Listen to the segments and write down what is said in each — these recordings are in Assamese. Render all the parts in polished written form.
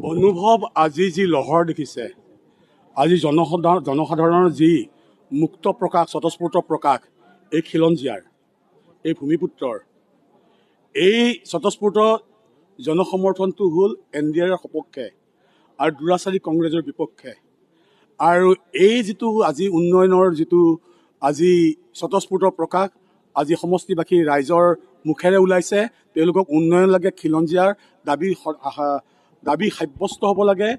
অনুভৱ আজি যি লহৰ দেখিছে, আজি জনসাধাৰণৰ যি মুক্ত প্ৰকাশ, স্বতঃস্ফূৰ্ত প্ৰকাশ, এই খিলঞ্জীয়াৰ, এই ভূমিপুত্ৰৰ, এই স্বতঃস্ফূৰ্ত জনসমৰ্থনটো হ'ল NDAৰ সপক্ষে আৰু দুৰাচাৰী কংগ্ৰেছৰ বিপক্ষে। আৰু এই যিটো আজি উন্নয়নৰ যিটো আজি স্বতঃস্ফূৰ্ত প্ৰকাশ আজি সমষ্টিবাসী ৰাইজৰ মুখেৰে ওলাইছে, তেওঁলোকক উন্নয়ন লাগে, খিলঞ্জীয়াৰ দাবী সাব্যস্ত হ'ব লাগে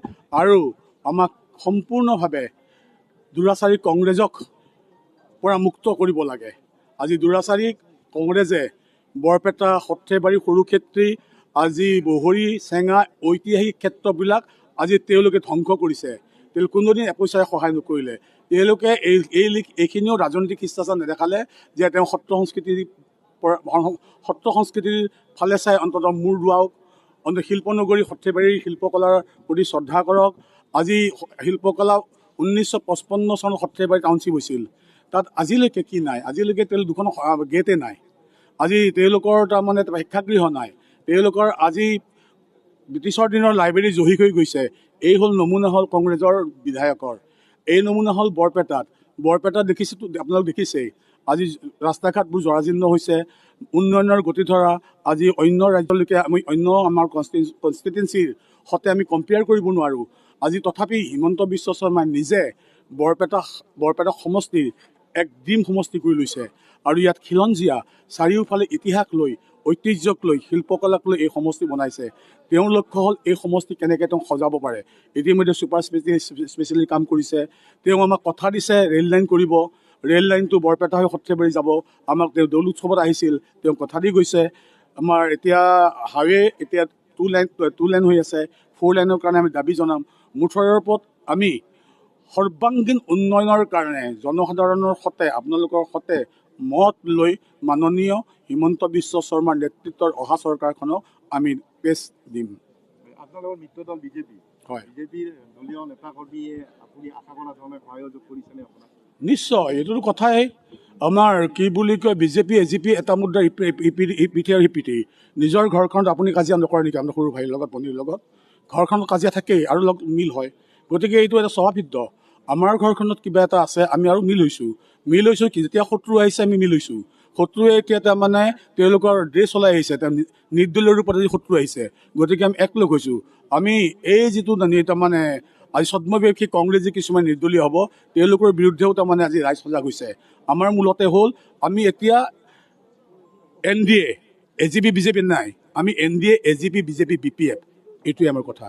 আৰু আমাক সম্পূৰ্ণভাৱে দুৰাচাৰী কংগ্ৰেছক পৰা মুক্ত কৰিব লাগে। আজি দুৰাচাৰী কংগ্ৰেছে বৰপেটা, সৰ্থেবাৰী, সৰুক্ষেত্ৰী, আজি বহৰী, চেঙা ঐতিহাসিক ক্ষেত্ৰবিলাক আজি তেওঁলোকে ধ্বংস কৰিছে। তেওঁলোকে কোনোদিন এপইচাৰে সহায় নকৰিলে। তেওঁলোকে এইখিনিও ৰাজনৈতিক শিষ্টাচাৰ নেদেখালে যে তেওঁ সত্ৰ সংস্কৃতিৰ ফালে চাই অন্ততঃ মূৰ দোৱাওক, অন্ততঃ শিল্পনগৰী সৰ্থেবাৰীৰ শিল্পকলাৰ প্ৰতি শ্ৰদ্ধা কৰক। আজি শিল্পকলা 1955 চনত সৰ্থেবাৰী টাউনশ্বিপ হৈছিল, তাত আজিলৈকে কি নাই? আজিলৈকে তেওঁলোক দুখন গেটে নাই। আজি তেওঁলোকৰ তাৰমানে শিক্ষাগৃহ নাই। তেওঁলোকৰ আজি ব্ৰিটিছৰ দিনৰ লাইব্ৰেৰী জহি হৈ গৈছে। এই হ'ল নমুনা হ'ল কংগ্ৰেছৰ বিধায়কৰ। এই নমুনা হ'ল বৰপেটাত দেখিছোঁ, আপোনালোক দেখিছেই আজি ৰাস্তা ঘাটবোৰ জৰাজীৰ্ণ হৈছে। উন্নয়নৰ গতি ধৰা আজি অন্য ৰাজ্যলৈকে আমি আমাৰ কনষ্টিটুৱেঞ্চিৰ সৈতে আমি কম্পেয়াৰ কৰিব নোৱাৰোঁ। আজি তথাপি হিমন্ত বিশ্ব শৰ্মাই নিজে বৰপেটা সমষ্টিৰ এক ডিম সমষ্টি কৰি লৈছে আৰু ইয়াত খিলঞ্জীয়া চাৰিওফালে ইতিহাস লৈ, ঐতিহ্যক লৈ, শিল্পকলাক লৈ এই সমষ্টি বনাইছে। তেওঁৰ লক্ষ্য হ'ল এই সমষ্টি কেনেকৈ তেওঁ সজাব পাৰে। ইতিমধ্যে ছুপাৰ স্পেচিয়েলি কাম কৰিছে। তেওঁ আমাক কথা দিছে ৰেল লাইন কৰিব, ৰেল লাইনটো বৰপেটা হৈ সৰ্থেবাৰী যাব। আমাক তেওঁ দৌল উৎসৱত আহিছিল, তেওঁ কথা দি গৈছে। আমাৰ এতিয়া হাইৱে এতিয়া টু লাইন হৈ আছে, 4 লাইনৰ কাৰণে আমি দাবী জনাম। মুঠৰ ওপৰত আমি সৰ্বাংগীন উন্নয়নৰ কাৰণে জনসাধাৰণৰ সৈতে, আপোনালোকৰ সৈতে মত লৈ মাননীয় হিমন্ত বিশ্ব শৰ্মাৰ নেতৃত্বৰ অহা চৰকাৰখনক আমি পেছ দিম। আপোনালোকৰ মিত্ৰদল বিজেপি, হয়, বিজেপিৰ দলীয় নেতাকৰ্মীয়ে আপুনি আশা কৰা ধৰণে সহযোগ কৰিছেনে আপোনাক? নিশ্চয়, এইটোতো কথাই আমাৰ কি বুলি কয়, বিজেপি AGP এটা মুদ্ৰাৰ ইপিঠি আৰু সিপিঠি। নিজৰ ঘৰখনত আপুনি কাজিয়া নকৰে নেকি? আপোনাৰ সৰু ভাইৰ লগত, ভনীৰ লগত ঘৰখনত কাজিয়া থাকেই আৰু মিল হয়। গতিকে এইটো এটা স্বভাৱসিদ্ধ। আমাৰ ঘৰখনত কিবা এটা আছে, আমি আৰু মিল হৈছোঁ কি যেতিয়া শত্ৰু আহিছে আমি মিল হৈছোঁ। শত্ৰুৱে এতিয়া তাৰমানে তেওঁলোকৰ ড্ৰেছ চলাই আহিছে, নিৰ্দলীয় ৰূপত আজি শত্ৰু আহিছে। গতিকে আমি একলগ হৈছোঁ। আমি এই যিটো তাৰমানে আজি ছদ্মবেশী কংগ্ৰেছ যি কিছুমান নিৰ্দলীয় হ'ব, তেওঁলোকৰ বিৰুদ্ধেও তাৰমানে আজি ৰাইজ সজাগ হৈছে। আমাৰ মূলতে হ'ল আমি এতিয়া NDA AGP BJP নাই, আমি NDA AGP BJP BPF, এইটোৱে আমাৰ কথা।